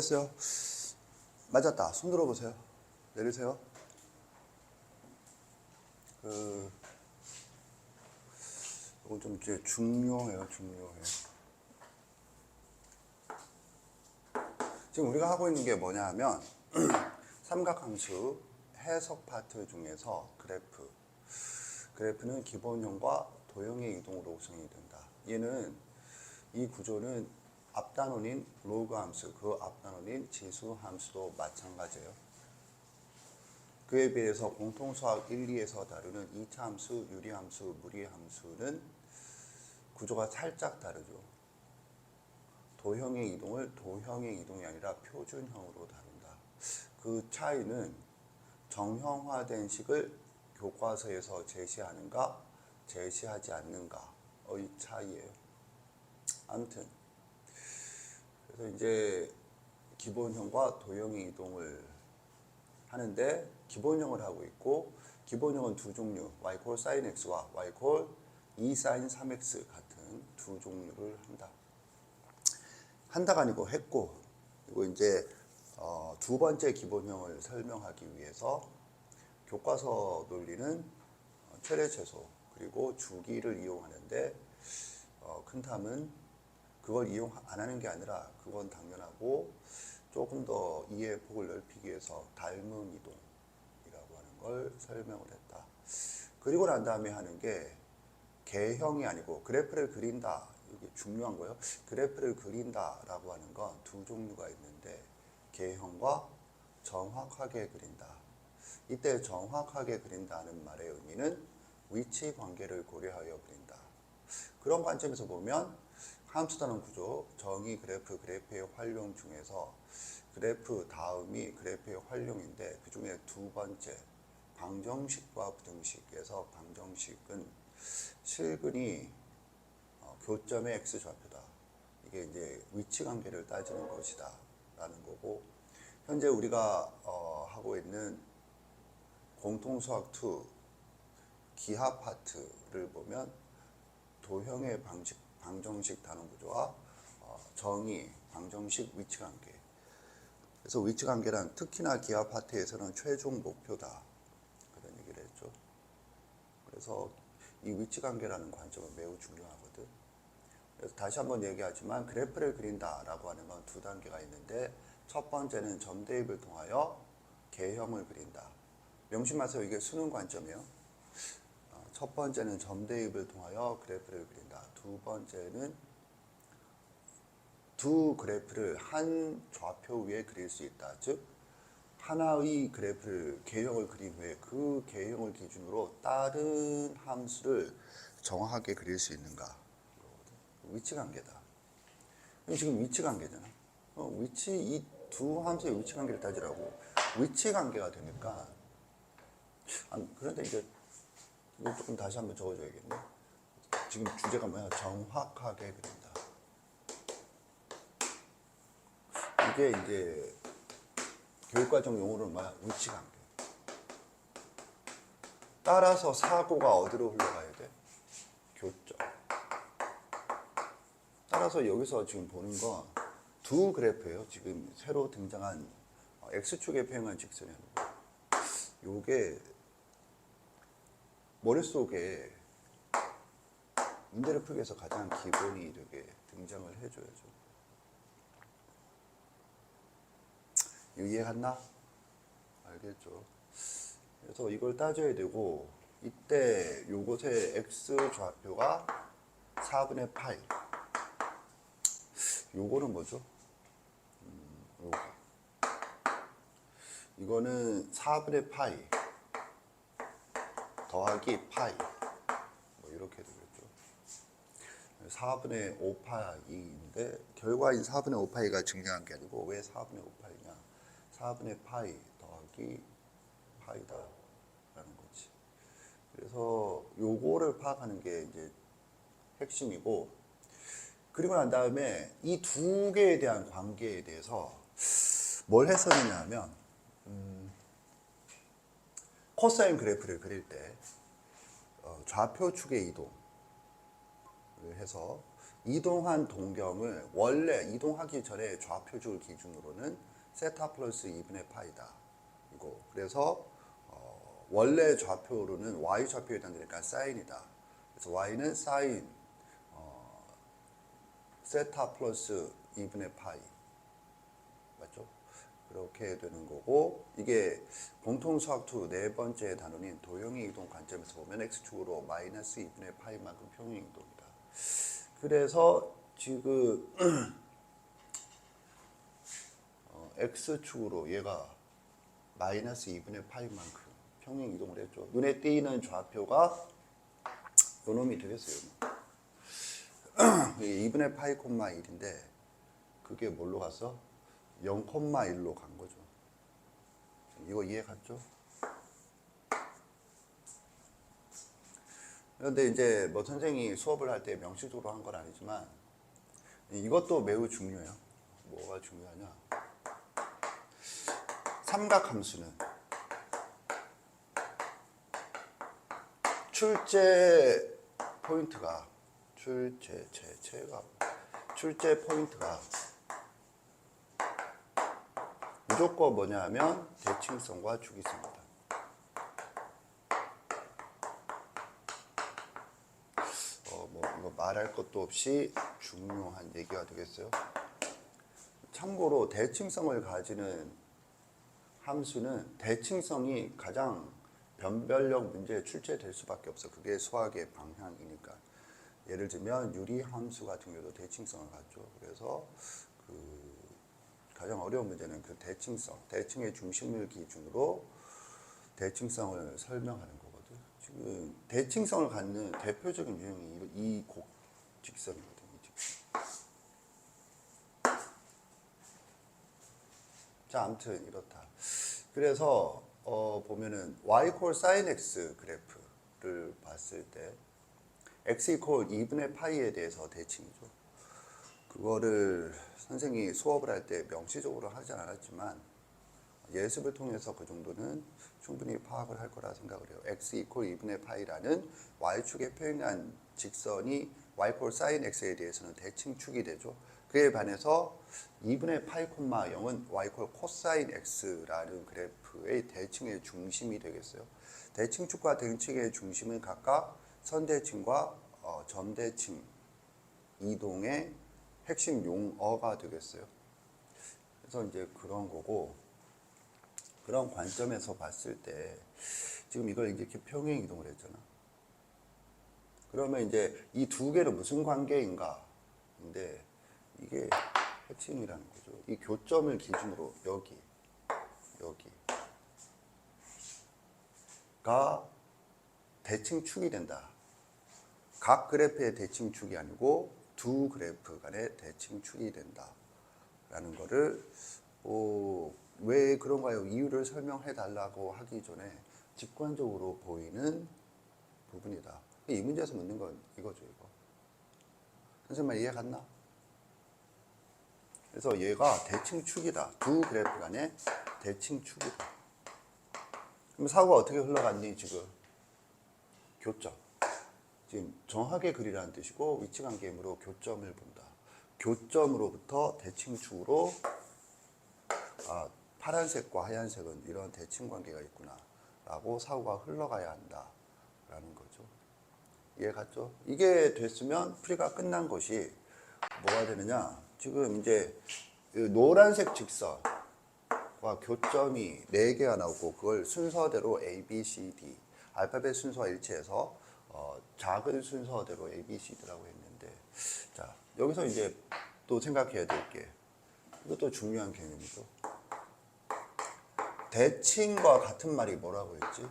모르겠어요. 맞았다. 손 들어보세요. 내리세요. 이건 좀 이제 중요해요. 지금 우리가 하고 있는 게 뭐냐 하면 삼각함수 해석 파트 중에서 그래프는 기본형과 도형의 이동으로 구성이 된다. 얘는 이 구조는 앞단원인 로그 함수, 그 앞단원인 지수 함수도 마찬가지예요. 그에 비해서 공통수학 1, 2에서 다루는 2차 함수, 유리함수, 무리함수는 구조가 살짝 다르죠. 도형의 이동을 도형의 이동이 아니라 표준형으로 다룬다. 그 차이는 정형화된 식을 교과서에서 제시하는가, 제시하지 않는가의 차이예요. 아무튼 그래서 이제 기본형과 도형의 이동을 하는데 기본형을 하고 있고, 기본형은 두 종류, y 콜 sin x와 y 콜 2 sin 3x 같은 두 종류를 한다가 아니고 했고, 그리고 이제 두 번째 기본형을 설명하기 위해서 교과서 논리는 최대 최소 그리고 주기를 이용하는데, 큰 탐은 그걸 이용 안 하는 게 아니라 그건 당연하고 조금 더 이해 폭을 넓히기 위해서 닮은 이동이라고 하는 걸 설명을 했다. 그리고 난 다음에 하는 게 개형이 아니고 그래프를 그린다. 이게 중요한 거예요. 그래프를 그린다라고 하는 건 두 종류가 있는데, 개형과 정확하게 그린다. 이때 정확하게 그린다는 말의 의미는 위치 관계를 고려하여 그린다. 그런 관점에서 보면 함수단원 구조, 정의 그래프, 그래프의 활용 중에서 그래프 다음이 그래프의 활용인데, 그 중에 두 번째 방정식과 부등식에서 방정식은 실근이 교점의 x좌표다. 이게 이제 위치 관계를 따지는 것이다 라는 거고, 현재 우리가 하고 있는 공통수학 2 기하 파트를 보면 도형의 방정식 단원 구조와 정의, 방정식 위치관계. 그래서 위치관계란 특히나 기하 파트에서는 최종 목표다. 그런 얘기를 했죠. 그래서 이 위치관계라는 관점은 매우 중요하거든. 그래서 다시 한번 얘기하지만 그래프를 그린다라고 하는 건 두 단계가 있는데, 첫 번째는 점 대입을 통하여 개형을 그린다. 명심하세요. 이게 수능 관점이에요. 첫 번째는 점 대입을 통하여 그래프를 그린다. 두 번째는 두 그래프를 한 좌표 위에 그릴 수 있다. 즉 하나의 그래프를 개형을 그린 후에 그 개형을 기준으로 다른 함수를 정확하게 그릴 수 있는가. 위치관계다. 지금 위치관계잖아. 이 두 함수의 위치관계를 따지라고. 위치관계가 되니까, 그런데 이제 이거 조금 다시 한번 적어줘야겠네. 지금 주제가 뭐야? 정확하게 그린다. 이게 이제 교육과정 용어로는 뭐야? 위치관계. 따라서 사고가 어디로 흘러가야 돼? 교점. 따라서 여기서 지금 보는 건 두 그래프예요. 지금 새로 등장한 X축에 평행한 직선이 아니고, 요게 머릿속에 문제를 풀기 위해서 가장 기본이 이렇게 등장을 해줘야죠. 이해갔나? 알겠죠? 그래서 이걸 따져야 되고, 이때 요것의 X 좌표가 4분의 파이. 요거는 뭐죠? 요거. 이거는 4분의 파이 더하기 파이. 뭐 이렇게 되겠죠. 4분의 5파이인데, 결과인 4분의 5파이가 중요한 게 아니고, 왜 4분의 5파이냐? 4분의 파이 더하기 파이다 라는 거지. 그래서 요거를 파악하는 게 이제 핵심이고, 그리고 난 다음에 이 두 개에 대한 관계에 대해서 뭘 했었느냐 하면, 코사인 그래프를 그릴 때 좌표축의 이동을 해서 이동한 동경을 원래 이동하기 전에 좌표줄 기준으로는 세타 플러스 2분의 파이다. 이거 그래서 원래 좌표로는 y 좌표에 해당되니까 사인이다. 그래서 y는 사인 세타 플러스 2분의 파이 맞죠? 그렇게 되는 거고 이게 공통수학투 네 번째 단원인 도형의 이동 관점에서 보면 x축으로 마이너스 2분의 파이만큼 평행 이동이다. 그래서 지금 x축으로 얘가 마이너스 2분의 파이만큼 평행 이동을 했죠. 눈에 띄는 좌표가 요놈이 되겠어요. 2분의 파이 콤마 1인데 그게 뭘로 갔어? 0,1로 간 거죠. 이거 이해 갔죠? 그런데 이제 뭐 선생님이 수업을 할 때 명시적으로 한 건 아니지만 이것도 매우 중요해요. 뭐가 중요하냐? 삼각함수는 출제 포인트가 무조건 뭐냐 하면 대칭성과 주기성이다. 이거 말할 것도 없이 중요한 얘기가 되겠어요. 참고로 대칭성을 가지는 함수는 대칭성이 가장 변별력 문제에 출제될 수밖에 없어. 그게 수학의 방향이니까. 예를 들면 유리함수 같은 경우도 대칭성을 갖죠. 그래서 가장 어려운 문제는 그 대칭성, 대칭의 중심을 기준으로 대칭성을 설명하는 거거든. 지금 대칭성을 갖는 대표적인 유형이 이 곡직선이거든. 이 직선. 자, 아무튼 이렇다. 그래서 보면은 y equal sin x 그래프를 봤을 때 x equal 2분의 파이에 대해서 대칭이죠. 그거를 선생님이 수업을 할 때 명시적으로 하지 않았지만 예습을 통해서 그 정도는 충분히 파악을 할 거라 생각을 해요. x equal 2분의 파이라는 y축에 표현한 직선이 y equal sin x에 대해서는 대칭축이 되죠. 그에 반해서 2분의 파이 콤마 0은 y equal cosine x라는 그래프의 대칭의 중심이 되겠어요. 대칭축과 대칭의 중심은 각각 선대칭과 점대칭 이동의 핵심 용어가 되겠어요. 그래서 이제 그런 거고, 그런 관점에서 봤을 때 지금 이걸 이렇게 평행 이동을 했잖아. 그러면 이제 이 두 개는 무슨 관계인가? 근데 이게 핵심이라는 거죠. 이 교점을 기준으로 여기가 대칭축이 된다. 각 그래프의 대칭축이 아니고 두 그래프 간의 대칭축이 된다. 라는 거를 왜 그런가요? 이유를 설명해 달라고 하기 전에 직관적으로 보이는 부분이다. 이 문제에서 묻는 건 이거죠. 이거. 선생님 이해 갔나? 그래서 얘가 대칭축이다. 두 그래프 간의 대칭축이다. 그럼 사고가 어떻게 흘러갔니 지금? 교점. 지금 정확하게 그리라는 뜻이고 위치관계이므로 교점을 본다. 교점으로부터 대칭축으로 파란색과 하얀색은 이런 대칭관계가 있구나 라고 사고가 흘러가야 한다라는 거죠. 이해 갔죠? 이게 됐으면 풀이가 끝난 것이 뭐가 되느냐? 지금 이제 노란색 직선과 교점이 4개가 나오고 그걸 순서대로 A, B, C, D 알파벳 순서와 일치해서 작은 순서대로 A, B, C, D라고 했는데 자 여기서 이제 또 생각해야 될 게 이것도 중요한 개념이죠. 대칭과 같은 말이 뭐라고 했지?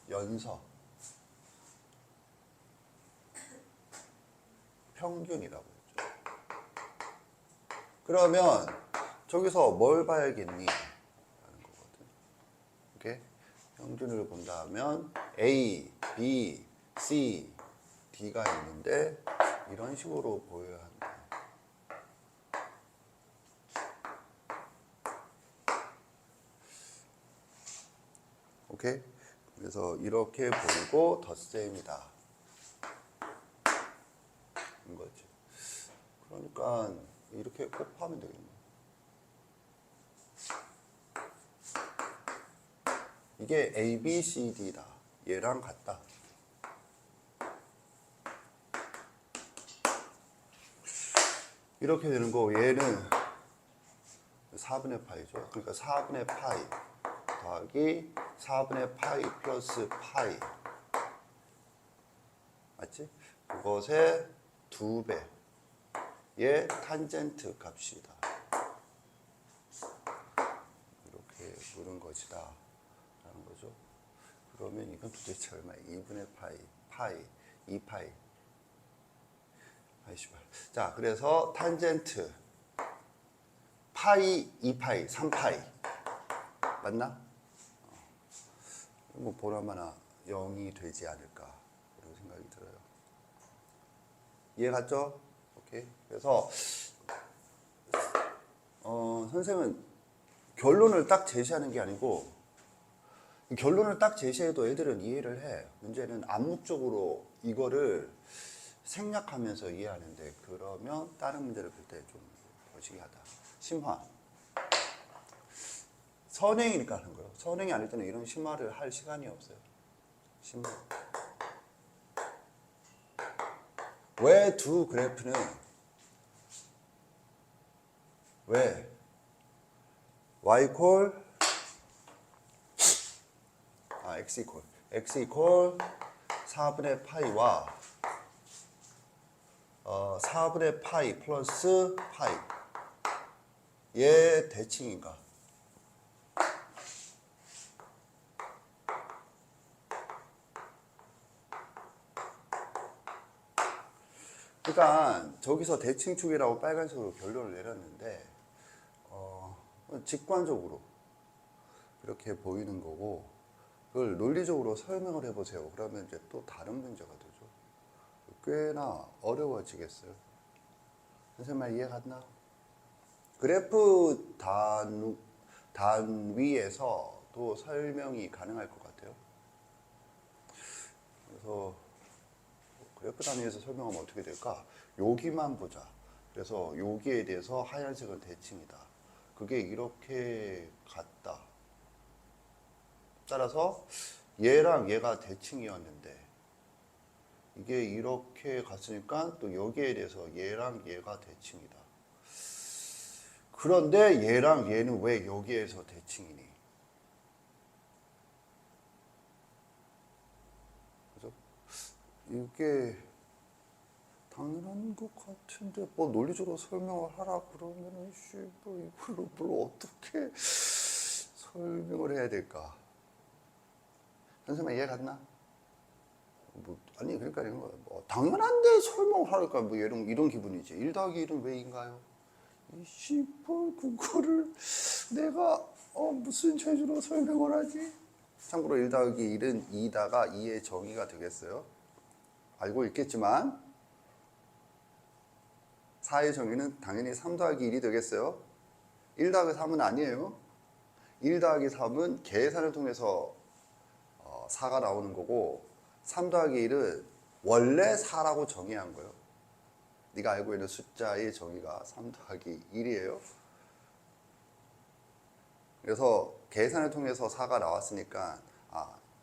연서. 평균이라고 했죠. 그러면 저기서 뭘 봐야겠니? 라는 거거든. 이렇게 평균을 본다면 A, B, C, D가 있는데 이런 식으로 보여야 한다. 오케이? 그래서 이렇게 보이고 덧셈이다. 인 거지. 그러니까 이렇게 곱하면 되겠네. 이게 A, B, C, D다. 얘랑 같다. 이렇게 되는 거. 얘는 4분의 파이죠. 그러니까 4분의 파이 더하기 4분의 파이 플러스 파이. 맞지? 그것의 2배의 탄젠트 값이다. 이렇게 물은 것이다. 라는 거죠. 그러면 이건 도대체 얼마야? 2분의 파이, 2파이. 자, 그래서 탄젠트 파이, 2파이, 3파이. 맞나? 뭐 보나마나 0이 되지 않을까 그런 생각이 들어요. 이해 갔죠? 오케이. 그래서 선생은 결론을 딱 제시하는 게 아니고 결론을 딱 제시해도 애들은 이해를 해. 문제는 암묵적으로 이거를 생략하면서 이해하는데 그러면 다른 문제를 풀 때 좀 거시기하다. 심화. 선행이니까 하는 거예요. 선행이 아닐 때는 이런 심화를 할 시간이 없어요. 심화. 왜 두 그래프는 왜 y 콜 x 이퀄 4분의 파이와 4분의 파이 플러스 파이 얘 대칭인가? 그러니까 저기서 대칭축이라고 빨간색으로 결론을 내렸는데 직관적으로 그렇게 보이는 거고 그걸 논리적으로 설명을 해보세요. 그러면 이제 또 다른 문제가 되죠. 꽤나 어려워지겠어요. 선생님 말 이해 갔나? 그래프 단위에서도 설명이 가능할 것 같아요. 그래서 그래프 단위에서 설명하면 어떻게 될까? 여기만 보자. 그래서 여기에 대해서 하얀색은 대칭이다. 그게 이렇게 같다. 따라서 얘랑 얘가 대칭이었는데 이게 이렇게 갔으니까 또 여기에 대해서 얘랑 얘가 대칭이다. 그런데 얘랑 얘는 왜 여기에서 대칭이니? 그죠? 이게 당연한 것 같은데 뭐 논리적으로 설명을 하라 그러면은 뭐 이걸로 뭘 어떻게 설명을 해야 될까? 선생님 이해 갔나? 뭐 아니 그러니까 이런 거 뭐 당연한데 설명을 하니까 뭐 이런 기분이지. 1 더하기 1은 왜인가요? 이 씨발 그거를 내가 무슨 재주로 설명을 하지? 참고로 1 더하기 1은 2다가 2의 정의가 되겠어요. 알고 있겠지만 4의 정의는 당연히 3 더하기 1이 되겠어요. 1 더하기 3은 아니에요. 1 더하기 3은 계산을 통해서 4가 나오는 거고 3 더하기 1은 원래 4라고 정의한 거예요. 네가 알고 있는 숫자의 정의가 3 더하기 1이에요. 그래서 계산을 통해서 4가 나왔으니까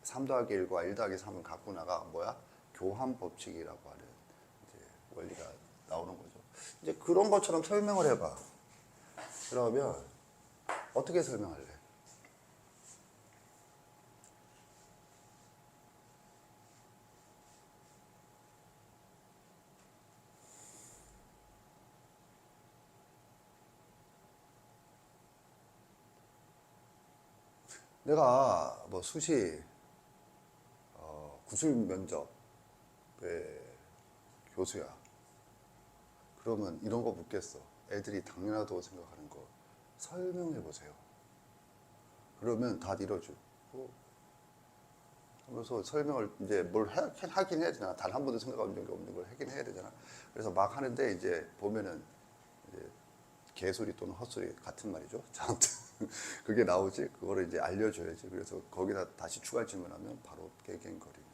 3 더하기 1과 1 더하기 3은 같구나가 뭐야? 교환 법칙이라고 하는 이제 원리가 나오는 거죠. 이제 그런 것처럼 설명을 해봐. 그러면 어떻게 설명할래? 내가 뭐 수시 구술 면접의 교수야. 그러면 이런 거 묻겠어. 애들이 당연하다고 생각하는 거 설명해 보세요. 그러면 다 이뤄주고 하면서 설명을 이제 뭘 하긴 해야 되잖아. 단 한 번도 생각 없는 걸 하긴 해야 되잖아. 그래서 막 하는데 이제 보면은 이제 개소리 또는 헛소리 같은 말이죠. 자, 아무튼 그게 나오지. 그거를 이제 알려줘야지. 그래서 거기다 다시 추가 질문하면 바로 깨갱거리는.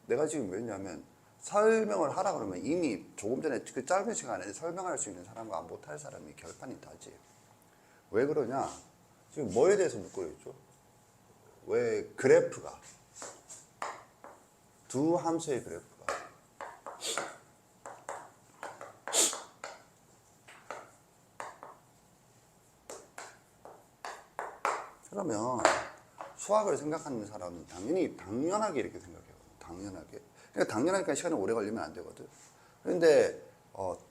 내가 지금 왜냐면 설명을 하라 그러면 이미 조금 전에 그 짧은 시간에 설명할 수 있는 사람과 못할 사람이 결판이 나지. 왜 그러냐? 지금 뭐에 대해서 묻고 있죠? 왜 그래프가 두 함수의 그래프가 그러면 수학을 생각하는 사람은 당연하게 이렇게 생각해요. 당연하게. 그러니까 당연하니까 시간이 오래 걸리면 안 되거든. 그런데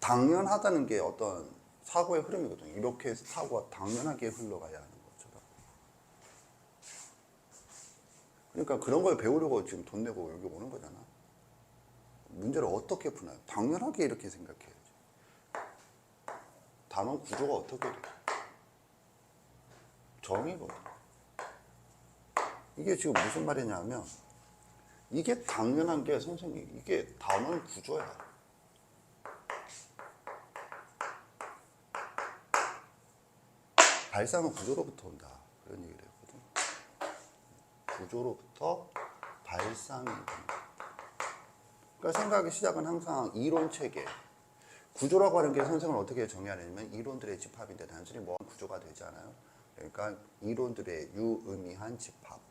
당연하다는 게 어떤 사고의 흐름이거든. 이렇게 해서 사고가 당연하게 흘러가야 하는 것처럼. 그러니까 그런 걸 배우려고 지금 돈 내고 여기 오는 거잖아. 문제를 어떻게 푸나요? 당연하게 이렇게 생각해야지. 단원 구조가 어떻게 돼? 정의거든. 이게 지금 무슨 말이냐면 이게 당연한 게 선생님 이게 단원 구조야. 발상은 구조로부터 온다. 그런 얘기를 했거든. 구조로부터 발상이 온다. 그러니까 생각의 시작은 항상 이론 체계. 구조라고 하는 게 선생을 어떻게 정의하냐면 이론들의 집합인데 단순히 뭐 구조가 되지 않아요. 그러니까 이론들의 유의미한 집합.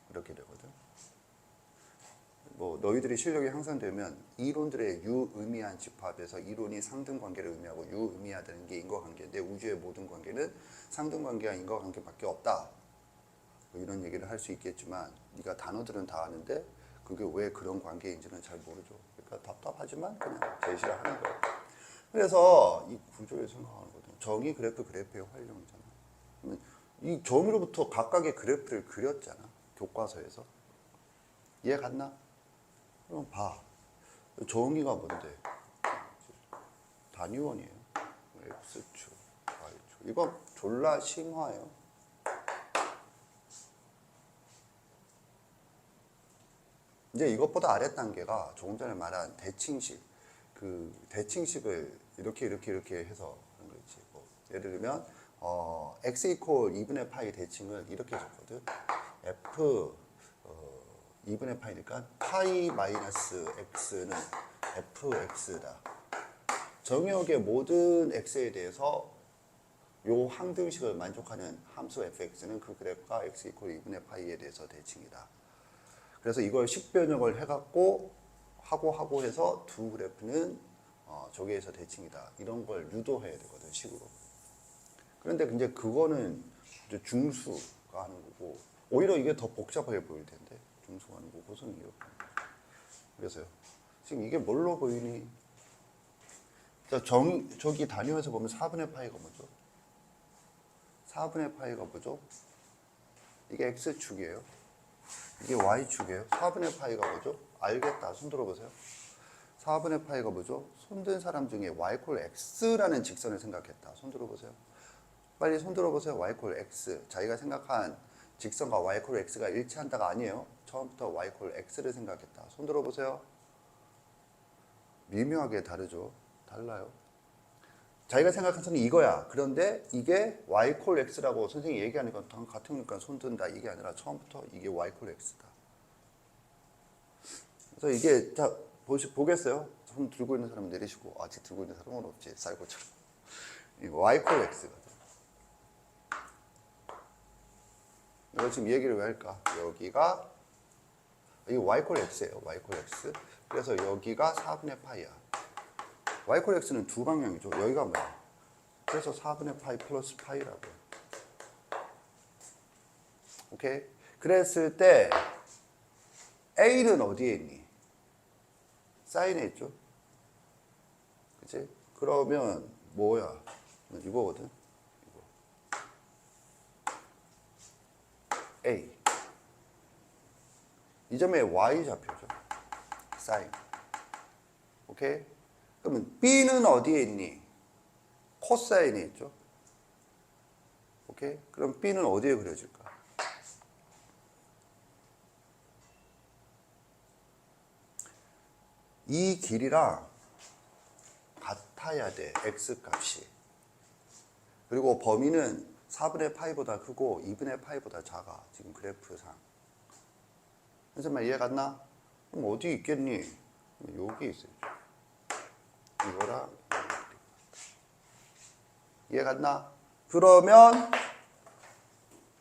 이렇게 되거든. 뭐 너희들이 실력이 향상되면 이론들의 유의미한 집합에서 이론이 상등관계를 의미하고 유의미하다는 게 인과관계인데 우주의 모든 관계는 상등관계와 인과관계밖에 없다. 뭐 이런 얘기를 할 수 있겠지만 네가 단어들은 다 아는데 그게 왜 그런 관계인지는 잘 모르죠. 그러니까 답답하지만 그냥 제시를 하는 거예요. 그래서 이 구조를 생각하는 거거든. 정의 그래프 그래프의 활용이잖아. 이 정의로부터 각각의 그래프를 그렸잖아. 교과서에서. 이해 갔나? 그럼 봐. 정의가 뭔데? 단위원이에요. X축, Y축. 이거 졸라 심화예요. 이제 이것보다 아래 단계가 조금 전에 말한 대칭식. 그 대칭식을 이렇게 해서 하는 거지. 뭐 예를 들면 x 이퀄 2분의 파이 대칭을 이렇게 줬거든. f 2분의 파이니까 파이 마이너스 x는 fx다. 정역의 모든 x에 대해서 요 항등식을 만족하는 함수 fx는 그 그래프가 x 이퀄 2분의 파이에 대해서 대칭이다. 그래서 이걸 식변형을 해갖고 하고 해서 두 그래프는 저기에서 대칭이다. 이런 걸 유도해야 되거든, 식으로. 그런데 이제 그거는 이제 중수가 하는 거고, 오히려 이게 더 복잡하게 보일 텐데, 중수가 하는 거 무슨 이유? 그래서요. 지금 이게 뭘로 보이니? 저기 단위에서 보면 4분의 파이가 뭐죠? 4분의 파이가 뭐죠? 이게 x축이에요. 이게 y축이에요. 4분의 파이가 뭐죠? 알겠다. 손 들어보세요. 4분의 파이가 뭐죠? 손든 사람 중에 y 콜 x라는 직선을 생각했다. 손 들어보세요. 빨리 손 들어보세요. y 콜 x. 자기가 생각한 직선과 y 콜 x가 일치한다가 아니에요. 처음부터 y 콜 x를 생각했다. 손 들어보세요. 미묘하게 다르죠. 달라요. 자기가 생각한 선이 이거야. 그런데 이게 y 콜 x라고 선생님이 얘기하니까 같으니까 손 든다 이게 아니라 처음부터 이게 y 콜 x다. 그래서 이게 자 보겠어요? 손 들고 있는 사람 내리시고 아직 들고 있는 사람은 없지. 쌀고처럼. 이 y 콜 x거든. 이거 지금 얘기를 왜 할까? 여기가 이 y 콜 x예요. y 콜 x. 그래서 여기가 4분의 파이야. y 콜 x는 두 방향이죠. 여기가 뭐야? 그래서 4분의 파이 플러스 파이라고. 오케이? 그랬을 때 A는 어디에 있니? 사인에 있죠? 그치? 그러면 뭐야? 이거거든? 이거. A. 이 점에 Y 좌표죠. 사인. 오케이? 그러면 B는 어디에 있니? 코사인에 있죠? 오케이? 그럼 B는 어디에 그려질까? 이 길이랑 같아야 돼. X값이. 그리고 범위는 4분의 파이보다 크고 2분의 파이보다 작아. 지금 그래프상. 선생님 말 이해 갔나? 그럼 어디 있겠니? 여기 있어요. 이거랑 이해 갔나? 그러면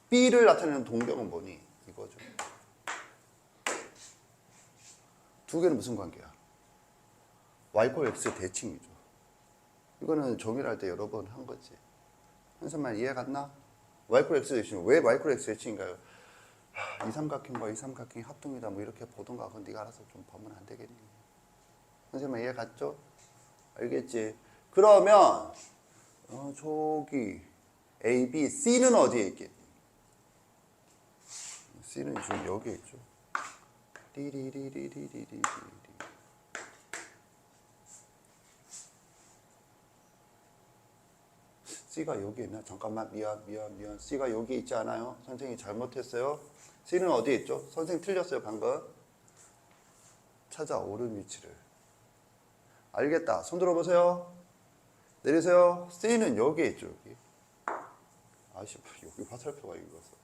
B를 나타내는 동격은 뭐니? 이거죠. 두 개는 무슨 관계야? Y = X 대칭이죠. 이거는 정의할 때 여러 번 한 거지. 한선만 이해 갔나? Y = X 대칭. 왜 Y = X 대칭인가요? 이 삼각형과 이 삼각형이 합동이다 뭐 이렇게 보던가. 그건 네가 알아서 좀 보면 안 되겠니? 선생님 이해 갔죠? 알겠지? 그러면 저기 A, B, C는 어디에 있겠니? C는 지금 여기에 있죠. 리리리리리리리리. C가 여기 있나? 잠깐만 미안. C가 여기 있지 않아요? 선생님이 잘못했어요. C는 어디에 있죠? 선생님 틀렸어요 방금. 찾아 옳은 위치를. 알겠다. 손 들어보세요. 내리세요. C는 여기에 있죠. 여기. 아씨 여기 화살표가 이거서.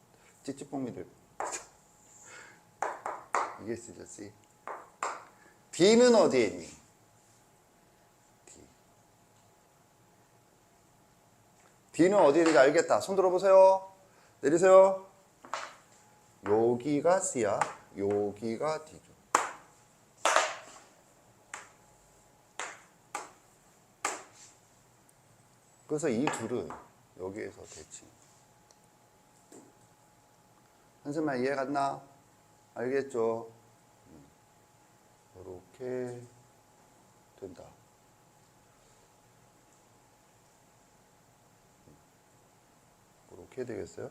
찌찌뽕미들. 이게 C죠. C. D는 어디에 있니? D는 어디에 있는지 알겠다. 손 들어보세요. 내리세요. 여기가 C야. 여기가 D죠. 그래서 이 둘은 여기에서 대칭. 한숨만 이해 갔나? 알겠죠? 이렇게 된다. 이렇게 되겠어요?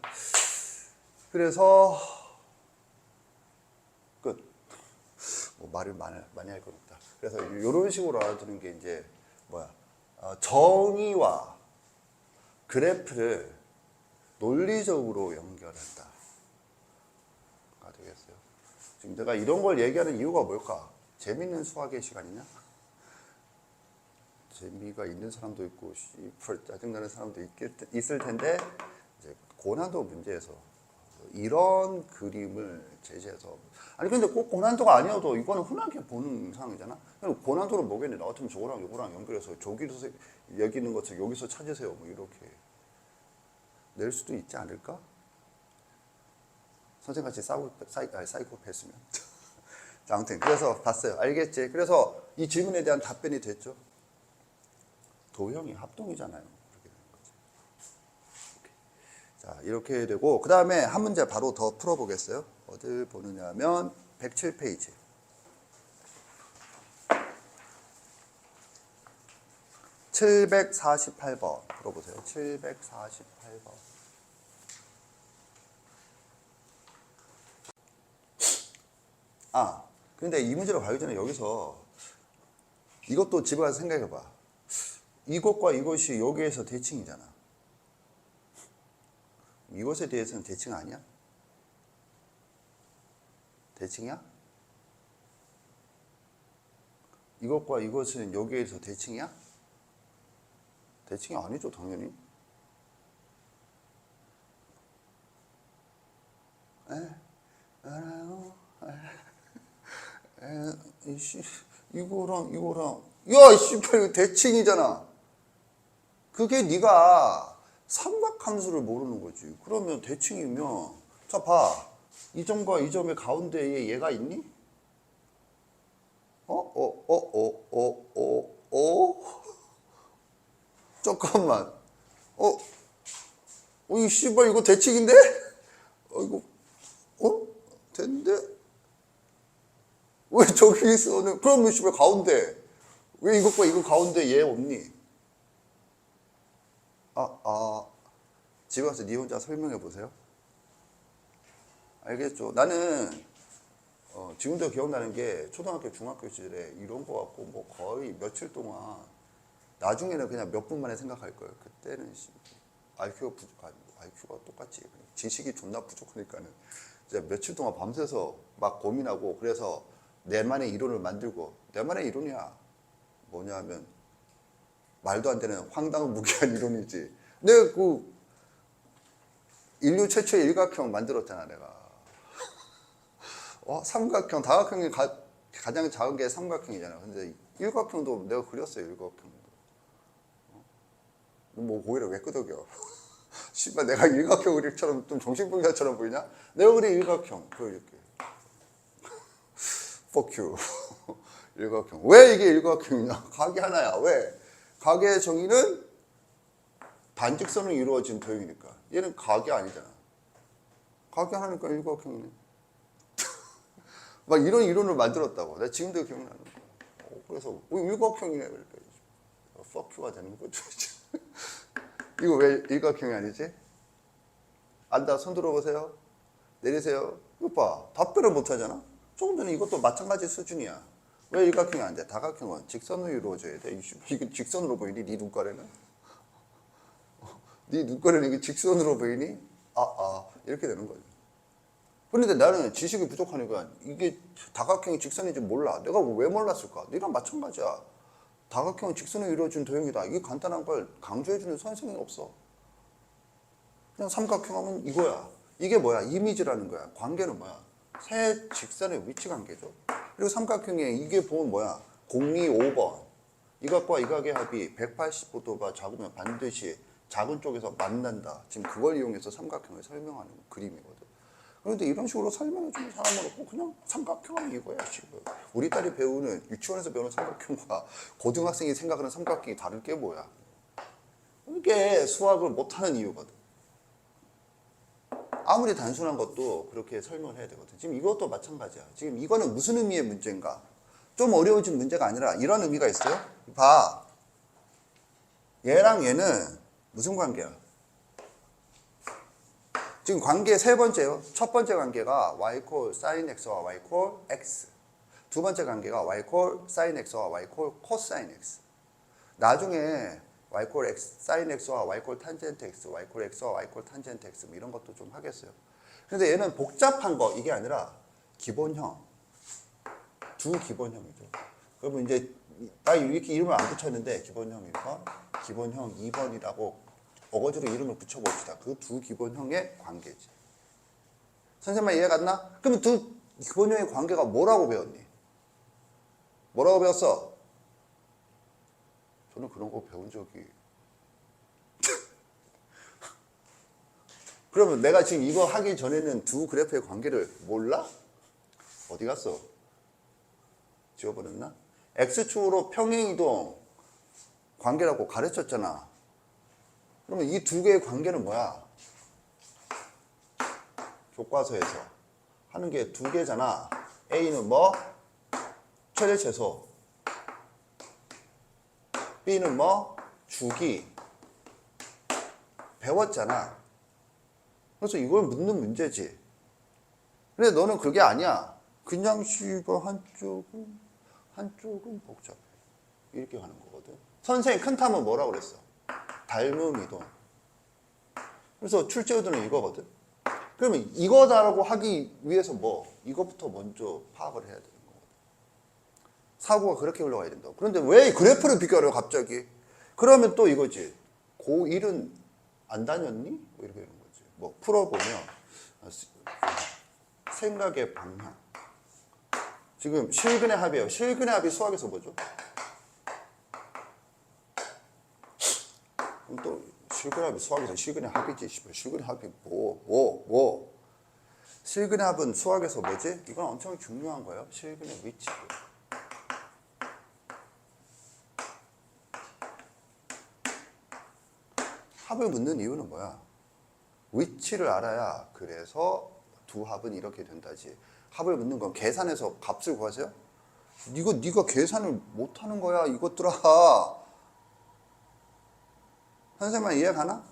그래서 끝. 뭐 말을 많이 할 건 없다. 그래서 이런 식으로 알아두는 게 이제 뭐야? 정의와 그래프를 논리적으로 연결한다. 가 되겠어요. 지금 내가 이런 걸 얘기하는 이유가 뭘까? 재밌는 수학의 시간이냐? 재미가 있는 사람도 있고 짜증나는 사람도 있을 텐데 이제 고난도 문제에서 이런 그림을 제시해서 아니 근데 꼭 고난도가 아니어도 이거는 흔하게 보는 상황이잖아. 고난도는 뭐겠니? 나 같으면 저거랑 요거랑 연결해서 저기서 여기 있는 것을 여기서 찾으세요. 뭐 이렇게 낼 수도 있지 않을까? 선생같이 사이코패스면. 자, 아무튼 그래서 봤어요. 알겠지? 그래서 이 질문에 대한 답변이 됐죠. 도형이 합동이잖아요. 그렇게 되는 거지. 자, 이렇게 되고 그 다음에 한 문제 바로 더 풀어보겠어요. 어딜 보느냐면 107페이지. (748번) 풀어보세요. 748번. 근데 이 문제로 가기 전에 여기서 이것도 집에 가서 생각해봐. 이것과 이것이 여기에서 대칭이잖아. 이것에 대해서는 대칭 아니야? 대칭이야? 이것과 이것은 여기에서 대칭이야? 대칭이 아니죠, 당연히. 이거랑 야, 씨발 이거 대칭이잖아. 그게 네가 삼각함수를 모르는 거지. 그러면 대칭이면 자 봐. 이 점과 이 점의 가운데에 얘가 있니? 잠깐만. 이 씨발 이거 대칭인데? 이거 됐는데? 왜 저기 있어? 그럼 씨발 가운데. 왜 이것과 이거 가운데 얘 없니? 집에 가서 네 혼자 설명해 보세요. 알겠죠? 나는 지금도 기억나는 게 초등학교, 중학교 시절에 이런 거 갖고 뭐 거의 며칠 동안 나중에는 그냥 몇 분 만에 생각할 거예요. 그때는 IQ가 똑같지. 지식이 존나 부족하니까는 이제 며칠 동안 밤새서 막 고민하고 그래서 내만의 이론을 만들고 내만의 이론이야. 뭐냐 하면 말도 안 되는 황당무계한 이론이지. 내가 그 인류 최초의 일각형 만들었잖아 내가. 삼각형, 다각형이 가장 작은 게 삼각형이잖아. 근데 일각형도 내가 그렸어요. 일각형도. 뭐 고기를 왜 끄덕여? 씨발 내가 일각형 그릴처럼 좀 정신분리자처럼 보이냐? 내가 그린 일각형. 그 이렇게. Fuck you. 일각형. 왜 이게 일각형이냐? 각이 하나야. 왜? 각의 정의는 반직선으로 이루어진 도형이니까. 얘는 각이 아니잖아. 각이 하나니까 일각형이네. 막 이런 이론을 만들었다고. 내가 지금도 기억나는 거야. 그래서 일각형이네. 그러니까 fuck you가 되는 거죠. 이거 왜 일각형이 아니지? 안다. 손 들어보세요. 내리세요. 이거 봐. 답변을 못 하잖아. 조금 전에 이것도 마찬가지 수준이야. 왜 일각형이 안 돼? 다각형은 직선으로 이루어져야 돼. 이게 직선으로 보이니? 네 눈가래는? 네 눈가래는 이게 직선으로 보이니? 이렇게 되는 거죠. 그런데 나는 지식이 부족하니까 이게 다각형이 직선인지 몰라. 내가 왜 몰랐을까? 너랑 마찬가지야. 다각형은 직선으로 이루어진 도형이다. 이게 간단한 걸 강조해주는 선생님이 없어. 그냥 삼각형 하면 이거야. 이게 뭐야? 이미지라는 거야. 관계는 뭐야? 세 직선의 위치 관계죠. 그리고 삼각형에 이게 보면 뭐야? 공리 5번. 이 각과 이 각의 합이 180도가 작으면 반드시 작은 쪽에서 만난다. 지금 그걸 이용해서 삼각형을 설명하는 그림이거든. 그런데 이런 식으로 설명해주는 사람은 없고 그냥 삼각형은 이거야 지금. 우리 딸이 배우는 유치원에서 배우는 삼각형과 고등학생이 생각하는 삼각형이 다를 게 뭐야? 이게 수학을 못하는 이유거든. 아무리 단순한 것도 그렇게 설명을 해야 되거든. 지금 이것도 마찬가지야. 지금 이거는 무슨 의미의 문제인가? 좀 어려워진 문제가 아니라 이런 의미가 있어요. 봐. 얘랑 얘는 무슨 관계야? 지금 관계 세 번째요. 첫 번째 관계가 y 콜 sin x와 y 콜 x. 두 번째 관계가 y 콜 sin x와 y 콜 cosine x. 나중에 y 콜 x sin x와 y 콜 탄젠트 x, y 콜 x와 y 콜 탄젠트 x 뭐 이런 것도 좀 하겠어요. 그런데 얘는 복잡한 거 이게 아니라 기본형. 두 기본형이죠. 그러면 이제 나 이렇게 이름을 안 붙였는데 기본형이니까 기본형 2번이라고 어거지로 이름을 붙여봅시다. 그 두 기본형의 관계지. 선생님 이해 갔나? 그러면 두 기본형의 관계가 뭐라고 배웠니? 뭐라고 배웠어? 저는 그런 거 배운 적이 그러면 내가 지금 이거 하기 전에는 두 그래프의 관계를 몰라? 어디 갔어? 지워버렸나? X축으로 평행이동 관계라고 가르쳤잖아. 그러면 이 두 개의 관계는 뭐야? 교과서에서 하는 게 두 개잖아. A는 뭐? 최대최소. B는 뭐? 주기. 배웠잖아. 그래서 이걸 묻는 문제지. 근데 너는 그게 아니야. 그냥 씨가 한쪽은 복잡해. 이렇게 가는 거거든. 선생님 큰 탐은 뭐라고 그랬어? 닮음 이동. 그래서 출제도는 이거거든. 그러면 이거다라고 하기 위해서 뭐? 이거부터 먼저 파악을 해야 되는 거거든. 사고가 그렇게 흘러가야 된다고. 그런데 왜 그래프를 비교하려 갑자기? 그러면 또 이거지. 고1은 안 다녔니? 뭐 이렇게 되는 거지. 뭐 풀어보면 생각의 방향. 지금 실근의 합이에요. 실근의 합이 수학에서 뭐죠? 그럼 또 실근의 합이 수학에서 실근의 합이지. 실근의 합이 뭐. 실근의 합은 수학에서 뭐지? 이건 엄청 중요한 거예요. 실근의 위치. 합을 묻는 이유는 뭐야? 위치를 알아야 그래서 두 합은 이렇게 된다지. 합을 묻는 건 계산해서 값을 구하세요? 이거 네가 계산을 못하는 거야 이것들아. 선생님만 이해 가나?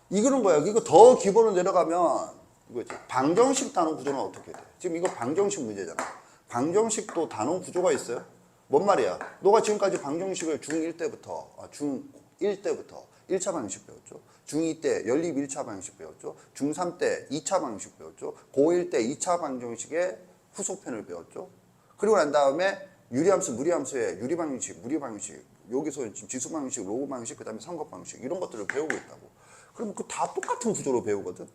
이거는 거야. 이거 더 기본으로 내려가면 이거지. 방정식 단원 구조는 어떻게 돼? 지금 이거 방정식 문제잖아. 방정식도 단원 구조가 있어요. 뭔 말이야? 너가 지금까지 방정식을 중1 때부터 중1 때부터 1차 방정식 배웠죠. 중2 때 연립 1차 방정식 배웠죠. 중3 때 2차 방정식 배웠죠. 고1 때 2차 방정식의 후속편을 배웠죠. 그리고 난 다음에 유리함수, 무리함수의 유리방정식, 무리방정식, 여기서 지금 지수방정식, 로그방정식, 그 다음에 삼각방정식 이런 것들을 배우고 있다고. 그럼 그 다 똑같은 구조로 배우거든.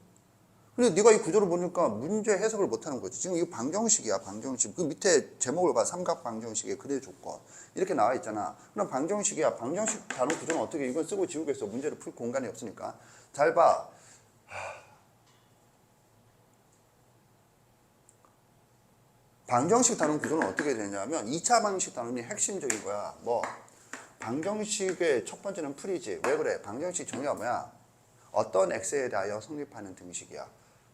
근데 네가 이 구조를 보니까 문제 해석을 못하는 거지. 지금 이거 방정식이야, 방정식. 그 밑에 제목을 봐. 삼각 방정식의 그대 조건. 이렇게 나와 있잖아. 그럼 방정식이야. 방정식 단어 구조는 어떻게 이건 쓰고 지우겠어. 문제를 풀 공간이 없으니까. 잘 봐. 방정식 단원 구조는 어떻게 되냐면 2차 방정식 단원이 핵심적인 거야. 뭐 방정식의 첫 번째는 풀이지. 왜 그래? 방정식 정의가 뭐야? 어떤 x에 대하여 성립하는 등식이야.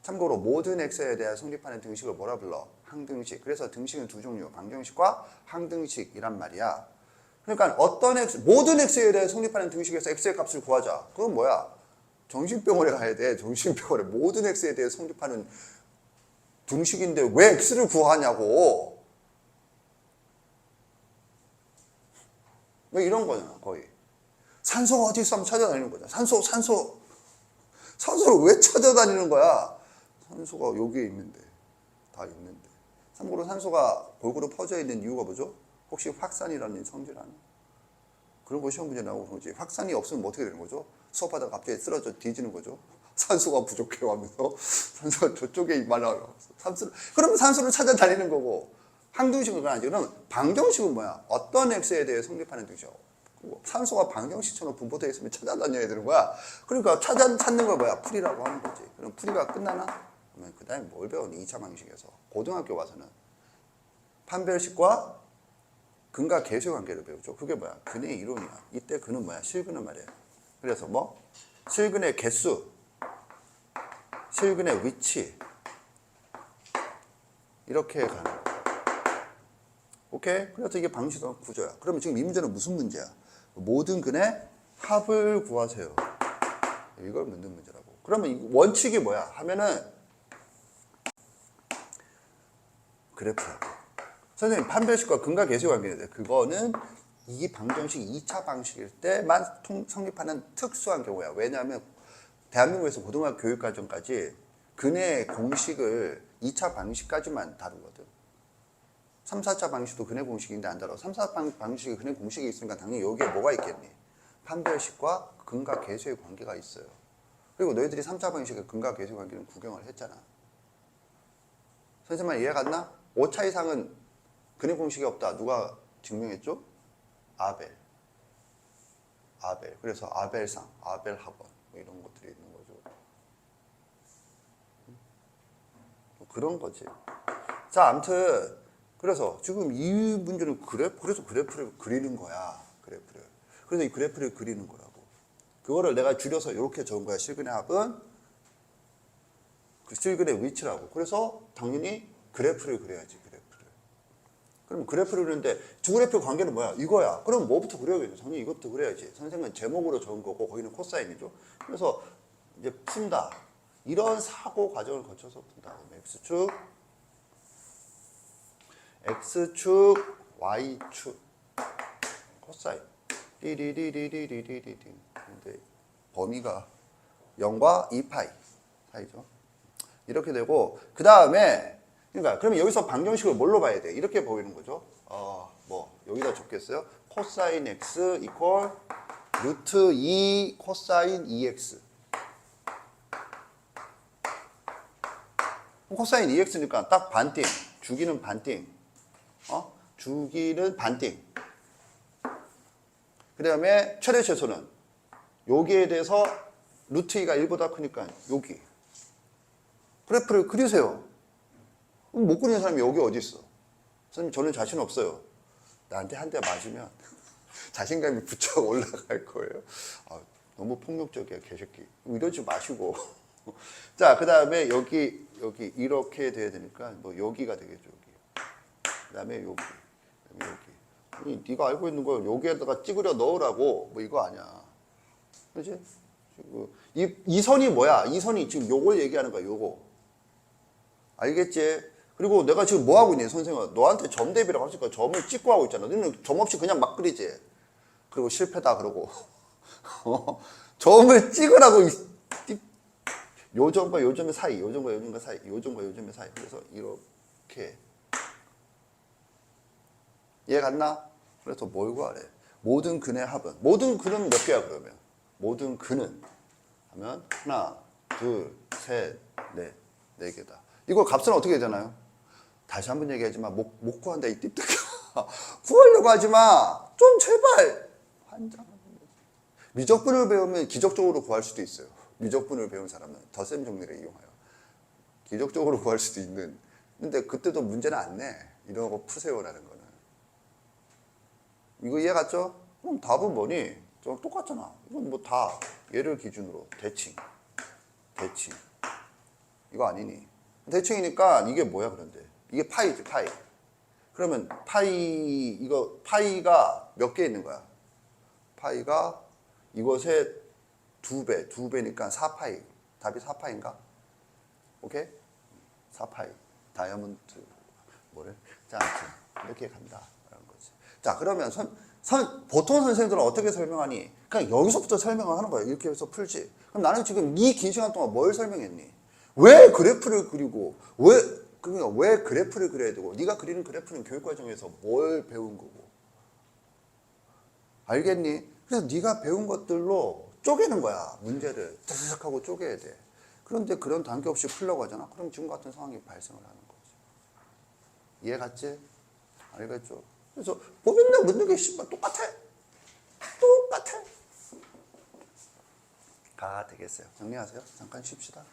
참고로 모든 x에 대하여 성립하는 등식을 뭐라 불러? 항등식. 그래서 등식은 두 종류. 방정식과 항등식이란 말이야. 그러니까 어떤 x, 모든 x에 대해 성립하는 등식에서 x의 값을 구하자. 그건 뭐야? 정신병원에 가야 돼. 정신병원에 모든 x에 대해 성립하는 등식인데 왜 x를 구하냐고. 왜 이런 거잖아, 거의. 산소가 어디 있어? 한번 찾아다니는 거잖아. 산소를 왜 찾아다니는 거야? 산소가 여기에 있는데, 다 있는데. 참고로 산소가 골고루 퍼져 있는 이유가 뭐죠? 혹시 확산이라는 성질 아니야? 그런 거 시험 문제 나오고 그러지. 확산이 없으면 뭐 어떻게 되는 거죠? 수업하다가 갑자기 쓰러져 뒤지는 거죠. 산소가 부족해 하면서 산소가 저쪽에 말라. 그러면 산소를 찾아다니는 거고. 항등식은 그건 아니지. 그럼 방정식은 뭐야? 어떤 x에 대해 성립하는 등식이야. 산소가 방정식처럼 분포되어 있으면 찾아다녀야 되는 거야. 그러니까 찾는 걸 뭐야? 풀이라고 하는 거지. 그럼 풀이가 끝나나? 그러면 그 다음에 뭘 배우니? 2차 방정식에서. 고등학교 와서는 판별식과 근과 계수의 관계를 배우죠. 그게 뭐야? 근의 이론이야. 이때 근은 뭐야? 실근은 말이야. 그래서 뭐? 실근의 개수, 실근의 위치, 이렇게 가는 거야. 오케이? 그래서 이게 방정식 구조야. 그러면 지금 이 문제는 무슨 문제야? 모든 근의 합을 구하세요. 이걸 묻는 문제라고. 그러면 원칙이 뭐야? 하면은 그래프라고. 선생님 판별식과 근과 계수의 관계인데 그거는 이 방정식 2차 방식일 때만 성립하는 특수한 경우야. 왜냐하면 대한민국에서 고등학교 교육과정까지 근의 공식을 2차 방식까지만 다루거든. 3, 4차 방식도 근의 공식인데 안 다뤄. 3, 4차 방식이 근의 공식이 있으니까 당연히 여기에 뭐가 있겠니? 판별식과 근과 계수의 관계가 있어요. 그리고 너희들이 3차 방식의 근과 계수의 관계는 구경을 했잖아. 선생님 말 이해 갔나? 5차 이상은 근의 공식이 없다. 누가 증명했죠? 아벨. 그래서 아벨상, 아벨 학원 뭐 이런 것들이 있는 거죠. 그런 거지. 자, 아무튼 그래서 지금 이 문제는 그래서 그래프를 그리는 거야. 그래프를. 그래서 이 그래프를 그리는 거라고. 그거를 내가 줄여서 이렇게 적은 거야. 실근의 합은 그 실근의 위치라고. 그래서 당연히 그래프를 그려야지. 그럼 그래프를 그리는데 두 그래프 관계는 뭐야? 이거야. 그럼 뭐부터 그려야겠죠? 당연히 이것부터 그려야지. 선생님은 제목으로 적은 거고 거기는 코사인이죠. 그래서 이제 푼다. 이런 사고 과정을 거쳐서 푼다. X축, Y축, 코사인. 띠리리리리리리리. 근데 범위가 0과 2파이 사이죠. 이렇게 되고 그 다음에 그러니까 그러면 여기서 방정식을 뭘로 봐야 돼? 이렇게 보이는 거죠. 뭐 여기다 적겠어요? 코사인 x 이퀄 루트 2 코사인 2x. 코사인 2x니까 딱 반띵. 주기는 반띵. 주기는 반띵. 그 다음에 최대 최소는 여기에 대해서 루트 2가 1보다 크니까 여기. 그래프를 그리세요. 못 그리는 사람이 여기 어디 있어? 선생님 저는 자신 없어요. 나한테 한 대 맞으면 자신감이 부쩍 올라갈 거예요. 너무 폭력적이야 개새끼. 이러지 마시고. 자, 그 다음에 여기 이렇게 돼야 되니까 뭐 여기가 되겠죠. 여기. 그 다음에 여기. 아니, 네가 알고 있는 걸 여기에다가 찌그려 넣으라고. 뭐 이거 아니야. 그렇지? 이 선이 뭐야? 이 선이 지금 요걸 얘기하는 거야. 요거. 알겠지? 그리고 내가 지금 뭐 하고 있니? 선생님아 너한테 점 대비라고 했으니까 점을 찍고 하고 있잖아. 너는 점 없이 그냥 막 그리지. 그리고 실패다 그러고 점을 찍으라고. 요 점과 요 점의 사이, 요 점과 요 점과 사이, 요 점과 요 점의 사이. 그래서 이렇게. 이해 갔나? 그래서 뭘 구하래? 모든 근의 합은. 모든 근은 몇 개야 그러면? 모든 근은 하면 하나, 둘, 셋, 넷, 네 개다. 이거 값은 어떻게 되나요? 다시 한번 얘기하지만 못 구한다 이 띠띠가. 구하려고 하지 마. 좀 제발. 환장. 미적분을 배우면 기적적으로 구할 수도 있어요. 미적분을 배운 사람은 덧셈 정리를 이용하여 기적적으로 구할 수도 있는. 근데 그때도 문제는 안 내. 이런 거 푸세요라는 거는. 이거 이해 갔죠? 그럼 답은 뭐니? 좀 똑같잖아. 이건 뭐 다 얘를 기준으로 대칭. 이거 아니니? 대칭이니까 이게 뭐야 그런데? 이게 파이지 파이. 그러면 이거 파이가 몇 개 있는 거야? 파이가 이것의 두 배니까 4파이. 답이 4파인가? 오케이? 4파이. 다이아몬드 뭐래? 자, 아무튼 이렇게 간다라는 거지. 자, 그러면 보통 선생님들은 어떻게 설명하니? 그냥 여기서부터 설명을 하는 거야. 이렇게 해서 풀지. 그럼 나는 지금 이 긴 시간 동안 뭘 설명했니? 왜 그래프를 그리고 그러니까 왜 그래프를 그려야 되고 네가 그리는 그래프는 교육 과정에서 뭘 배운 거고 알겠니? 그래서 네가 배운 것들로 쪼개는 거야. 문제를 드르륵 하고 쪼개야 돼. 그런데 그런 단계 없이 풀려고 하잖아. 그럼 지금 같은 상황이 발생을 하는 거지. 이해 갔지? 알겠죠? 그래서 보면 묻는 게 씨발 똑같아. 가 되겠어요. 정리하세요. 잠깐 쉽시다.